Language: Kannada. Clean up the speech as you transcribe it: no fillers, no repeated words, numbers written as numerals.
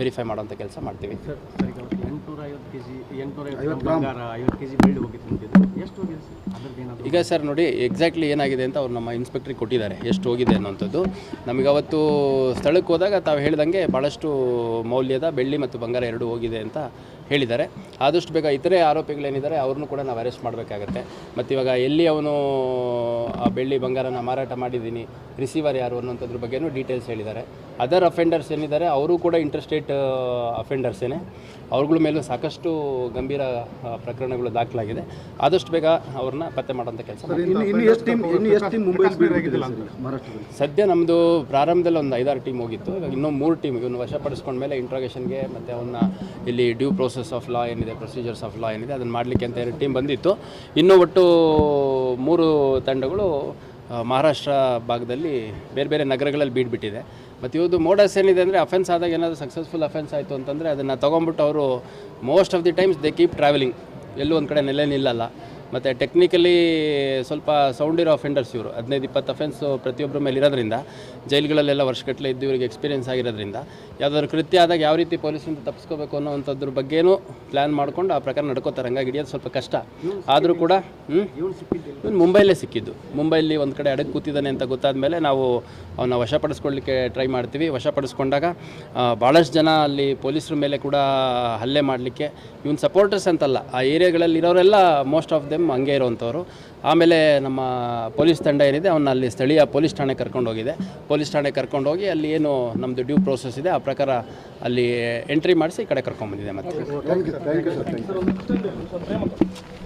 ವೆರಿಫೈ ಮಾಡೋಂಥ ಕೆಲಸ ಮಾಡ್ತೀವಿ. ಸರ್ ಈಗ 850 ಕೆಜಿ 850 ಬಂಗಾರ 50 ಕೆಜಿ ಬೆಳ್ಳಿ ಹೋಗಿತ್ತು ಅಂತಿದ್ರು, ಎಷ್ಟು ಹೋಗಿದೆ ಸರ್? ಅದರದ್ದೇನಾದರೂ ಈಗ ಸರ್ ನೋಡಿ ಎಕ್ಸಾಕ್ಟ್ಲಿ ಏನಾಗಿದೆ ಅಂತ ಅವ್ರು ನಮ್ಮ ಇನ್ಸ್ಪೆಕ್ಟ್ರಿಗೆ ಕೊಟ್ಟಿದ್ದಾರೆ ಎಷ್ಟು ಹೋಗಿದೆ ಅನ್ನೋಂಥದ್ದು. ನಮಗೆ ಅವತ್ತು ಸ್ಥಳಕ್ಕೆ ಹೋದಾಗ ತಾವು ಹೇಳ್ದಂಗೆ ಭಾಳಷ್ಟು ಮೌಲ್ಯದ ಬೆಳ್ಳಿ ಮತ್ತು ಬಂಗಾರ ಎರಡೂ ಹೋಗಿದೆ ಅಂತ ಹೇಳಿದ್ದಾರೆ. ಆದಷ್ಟು ಬೇಗ ಇತರೆ ಆರೋಪಿಗಳೇನಿದ್ದಾರೆ ಅವ್ರನ್ನೂ ಕೂಡ ನಾವು ಅರೆಸ್ಟ್ ಮಾಡಬೇಕಾಗತ್ತೆ. ಮತ್ತು ಇವಾಗ ಎಲ್ಲಿ ಅವನು ಆ ಬೆಳ್ಳಿ ಬಂಗಾರನ ಮಾರಾಟ ಮಾಡಿದ್ದೀನಿ, ರಿಸೀವರ್ ಯಾರು ಅನ್ನೋಂಥದ್ರ ಬಗ್ಗೆನೂ ಡೀಟೇಲ್ಸ್ ಹೇಳಿದ್ದಾರೆ. ಅದರ್ ಅಫೆಂಡರ್ಸ್ ಏನಿದ್ದಾರೆ ಅವರು ಕೂಡ ಇಂಟರ್ಸ್ಟೇಟ್ ಅಫೆಂಡರ್ಸೇನೆ, ಅವ್ರಗಳ ಮೇಲೂ ಸಾಕಷ್ಟು ಗಂಭೀರ ಪ್ರಕರಣಗಳು ದಾಖಲಾಗಿದೆ. ಆದಷ್ಟು ಬೇಗ ಅವ್ರನ್ನ ಪತ್ತೆ ಮಾಡೋಂಥ ಕೆಲಸ. ಸದ್ಯ ನಮ್ಮದು ಪ್ರಾರಂಭದಲ್ಲಿ ಒಂದು 5-6 ಟೀಮ್ ಹೋಗಿತ್ತು. ಇವಾಗ ಇನ್ನೂ 3 ಟೀಮ್ ಇವನು ವಶಪಡಿಸ್ಕೊಂಡ್ಮೇಲೆ ಇಂಟ್ರಾಗೇಷನ್ಗೆ ಮತ್ತು ಅವನ್ನ ಇಲ್ಲಿ ಡ್ಯೂ ಪ್ರೋಸೆಸ್ ಆಫ್ ಲಾ ಏನಿದೆ, ಪ್ರೊಸೀಜರ್ಸ್ ಆಫ್ ಲಾ ಏನಿದೆ ಅದನ್ನು ಮಾಡಲಿಕ್ಕೆ ಅಂತ 2 ಟೀಮ್ ಬಂದಿತ್ತು. ಇನ್ನೂ ಒಟ್ಟು 3 ತಂಡಗಳು ಮಹಾರಾಷ್ಟ್ರ ಭಾಗದಲ್ಲಿ ಬೇರೆ ಬೇರೆ ನಗರಗಳಲ್ಲಿ ಬೀಡ್ಬಿಟ್ಟಿದೆ. ಮತ್ತು ಇವ್ರದ್ದು ಮೋಡಸ್ ಏನಿದೆ ಅಂದರೆ ಅಫೆನ್ಸ್ ಆದಾಗ ಏನಾದರೂ ಸಕ್ಸಸ್ಫುಲ್ ಅಫೆನ್ಸ್ ಆಯಿತು ಅಂತಂದರೆ ಅದನ್ನು ತೊಗೊಂಬಿಟ್ಟು ಅವರು most of the times they keep travelling, ಎಲ್ಲೂ ಒಂದು ಕಡೆ ನೆಲೆ ನಿಲ್ಲಲ್ಲ. ಮತ್ತು ಟೆಕ್ನಿಕಲಿ ಸ್ವಲ್ಪ ಸೌಂಡ್ ಇರೋ ಅಫೆಂಡರ್ಸ್ ಇವರು 15-20 ಅಫೆನ್ಸು ಪ್ರತಿಯೊಬ್ಬರ ಮೇಲೆ ಇರೋದ್ರಿಂದ, ಜೈಲುಗಳಲ್ಲೆಲ್ಲ ವರ್ಷಗಟ್ಟಲೆ ಇದ್ದು ಇವರಿಗೆ ಎಕ್ಸ್ಪೀರಿಯೆನ್ಸ್ ಆಗಿರೋದ್ರಿಂದ ಯಾವುದಾದ್ರು ಕೃತ್ಯ ಆದಾಗ ಯಾವ ರೀತಿ ಪೊಲೀಸಿಂದ ತಪ್ಪಿಸ್ಕೋಬೇಕು ಅನ್ನೋವಂಥದ್ರ ಬಗ್ಗೆನೂ ಪ್ಲ್ಯಾನ್ ಮಾಡ್ಕೊಂಡು ಆ ಪ್ರಕಾರ ನಡ್ಕೋತಾರೆ. ಹಂಗಾಗಿ ಹಿಡಿಯೋದು ಸ್ವಲ್ಪ ಕಷ್ಟ. ಆದರೂ ಕೂಡ ಇವನು ಮುಂಬೈಲೇ ಸಿಕ್ಕಿದ್ದು. ಮುಂಬೈಲಿ ಒಂದು ಕಡೆ ಅಡಗಿ ಕೂತಿದ್ದಾನೆ ಅಂತ ಗೊತ್ತಾದ ಮೇಲೆ ನಾವು ಅವನ್ನ ವಶಪಡಿಸ್ಕೊಳ್ಳಿಕ್ಕೆ ಟ್ರೈ ಮಾಡ್ತೀವಿ. ವಶಪಡಿಸ್ಕೊಂಡಾಗ ಭಾಳಷ್ಟು ಜನ ಅಲ್ಲಿ ಪೊಲೀಸರ ಮೇಲೆ ಕೂಡ ಹಲ್ಲೆ ಮಾಡಲಿಕ್ಕೆ ಇವನ್ ಸಪೋರ್ಟರ್ಸ್ ಅಂತಲ್ಲ, ಆ ಏರಿಯಾಗಳಲ್ಲಿ ಇರೋರೆಲ್ಲ ಮೋಸ್ಟ್ ಆಫ್ ದೆಮ್ ಹಂಗೆ ಇರೋವಂಥವ್ರು. ಆಮೇಲೆ ನಮ್ಮ ಪೊಲೀಸ್ ತಂಡ ಏನಿದೆ ಅವನ್ನ ಅಲ್ಲಿ ಸ್ಥಳೀಯ ಪೊಲೀಸ್ ಠಾಣೆ ಕರ್ಕೊಂಡೋಗಿದೆ. ಪೊಲೀಸ್ ಠಾಣೆ ಕರ್ಕೊಂಡೋಗಿ ಅಲ್ಲಿ ಏನು ನಮ್ಮದು ಡ್ಯೂ ಪ್ರೋಸೆಸ್ ಇದೆ ಆ ಪ್ರಕಾರ ಅಲ್ಲಿ ಎಂಟ್ರಿ ಮಾಡಿಸಿ ಈ ಕಡೆ ಕರ್ಕೊಂಡ್ಬಂದಿದೆ. ಮತ್ತೆ